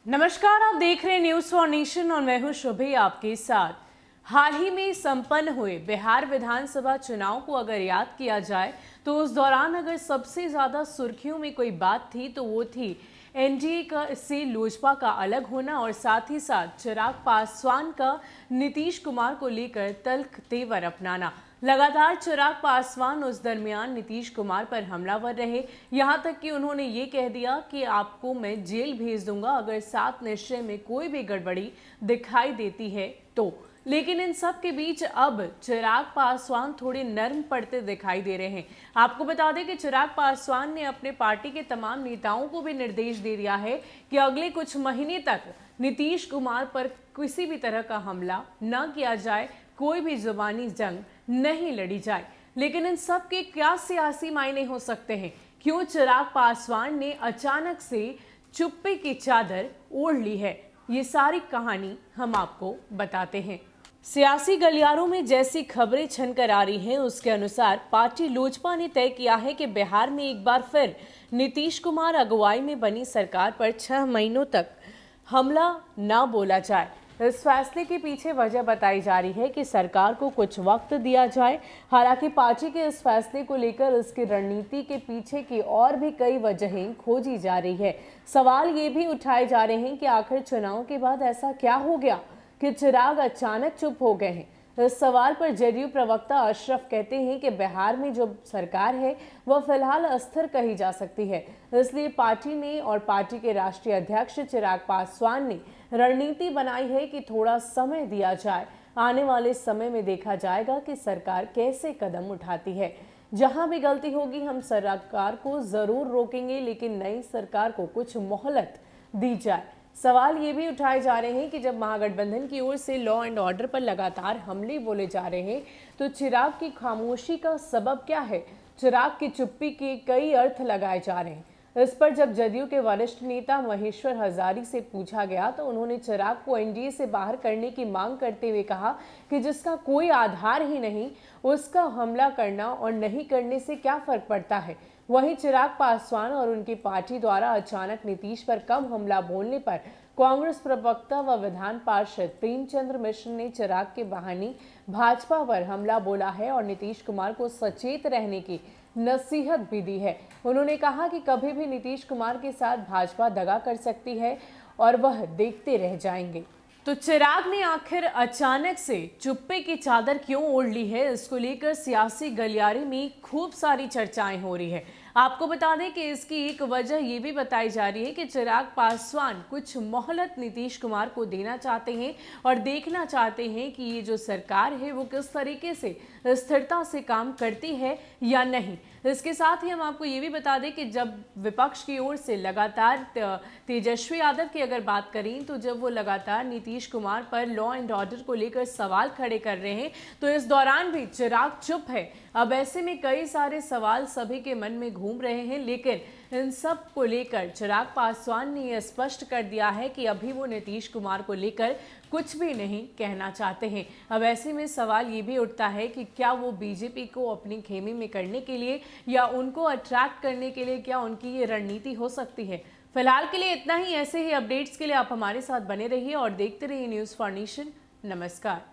नमस्कार, आप देख रहे हैं न्यूज फॉर नेशन और मैं हूं शुभी आपके साथ। हाल ही में संपन्न हुए बिहार विधानसभा चुनाव को अगर याद किया जाए तो उस दौरान अगर सबसे ज्यादा सुर्खियों में कोई बात थी तो वो थी एनडीए का से लोजपा का अलग होना और साथ ही साथ चिराग पासवान का नीतीश कुमार को लेकर तल्ख तेवर अपनाना। लगातार चिराग पासवान उस दरमियान नीतीश कुमार पर हमलावर रहे, यहां तक कि उन्होंने ये कह दिया कि आपको मैं जेल भेज दूंगा अगर 7 निश्चय में कोई भी गड़बड़ी दिखाई देती है तो। लेकिन इन सब के बीच अब चिराग पासवान थोड़े नर्म पड़ते दिखाई दे रहे हैं। आपको बता दें कि चिराग पासवान ने अपने पार्टी के तमाम नेताओं को भी निर्देश दे दिया है कि अगले कुछ महीने तक नीतीश कुमार पर किसी भी तरह का हमला न किया जाए, कोई भी जुबानी जंग नहीं लड़ी जाए। लेकिन इन सब के क्या सियासी मायने हो सकते हैं? क्यों चिराग पासवान ने अचानक से चुप्पी की चादर ओढ़ ली है? ये सारी कहानी हम आपको बताते हैं। सियासी गलियारों में जैसी खबरें छनकर आ रही हैं उसके अनुसार पार्टी लोजपा ने तय किया है कि बिहार में एक बार फिर नीतीश कुमार अगुवाई में बनी सरकार पर 6 महीनों तक हमला न बोला जाए। इस फैसले के पीछे वजह बताई जा रही है कि सरकार को कुछ वक्त दिया जाए। हालांकि पार्टी के इस फैसले को लेकर इसकी रणनीति के पीछे की और भी कई वजहें खोजी जा रही है। सवाल ये भी उठाए जा रहे हैं कि आखिर चुनाव के बाद ऐसा क्या हो गया कि चिराग अचानक चुप हो गए हैं। इस सवाल पर जेडीयू प्रवक्ता अशरफ कहते हैं कि बिहार में जो सरकार है वह फिलहाल अस्थिर कही जा सकती है, इसलिए पार्टी ने और पार्टी के राष्ट्रीय अध्यक्ष चिराग पासवान ने रणनीति बनाई है कि थोड़ा समय दिया जाए। आने वाले समय में देखा जाएगा कि सरकार कैसे कदम उठाती है। जहां भी गलती होगी हम सरकार को जरूर रोकेंगे, लेकिन नई सरकार को कुछ मोहलत दी जाए। सवाल ये भी उठाए जा रहे हैं कि जब महागठबंधन की ओर से लॉ एंड ऑर्डर पर लगातार हमले बोले जा रहे हैं तो चिराग की खामोशी का सबब क्या है? चिराग की चुप्पी के कई अर्थ लगाए जा रहे हैं। इस पर जब जदयू के वरिष्ठ नेता महेश्वर हजारी से पूछा गया तो उन्होंने चिराग को एनडीए से बाहर करने की मांग करते हुए कहा कि जिसका कोई आधार ही नहीं उसका हमला करना और नहीं करने से क्या फर्क पड़ता है। वहीं चिराग पासवान और उनकी पार्टी द्वारा अचानक नीतीश पर कम हमला बोलने पर कांग्रेस प्रवक्ता व विधान पार्षद प्रेमचंद्र मिश्र ने चिराग के बहाने भाजपा पर हमला बोला है और नीतीश कुमार को सचेत रहने की नसीहत भी दी है। उन्होंने कहा कि कभी भी नीतीश कुमार के साथ भाजपा दगा कर सकती है और वह देखते रह जाएंगे। तो चिराग ने आखिर अचानक से चुप्पी की चादर क्यों ओढ़ ली है, इसको लेकर सियासी गलियारे में खूब सारी चर्चाएं हो रही है। आपको बता दें कि इसकी एक वजह ये भी बताई जा रही है कि चिराग पासवान कुछ मोहलत नीतीश कुमार को देना चाहते हैं और देखना चाहते हैं कि ये जो सरकार है वो किस तरीके से स्थिरता से काम करती है या नहीं। इसके साथ ही हम आपको ये भी बता दें कि जब विपक्ष की ओर से लगातार तेजस्वी यादव की अगर बात करें तो जब वो लगातार नीतीश कुमार पर लॉ एंड ऑर्डर को लेकर सवाल खड़े कर रहे हैं तो इस दौरान भी चिराग चुप है। अब ऐसे में कई सारे सवाल सभी के मन में घूम रहे हैं, लेकिन इन सब को लेकर चिराग पासवान ने यह स्पष्ट कर दिया है कि अभी वो नीतीश कुमार को लेकर कुछ भी नहीं कहना चाहते हैं। अब ऐसे में सवाल ये भी उठता है कि क्या वो बीजेपी को अपनी खेमे में करने के लिए या उनको अट्रैक्ट करने के लिए क्या उनकी ये रणनीति हो सकती है। फिलहाल के लिए इतना ही। ऐसे ही अपडेट्स के लिए आप हमारे साथ बने रहिए और देखते रहिए न्यूज़ फॉर नेशन। नमस्कार।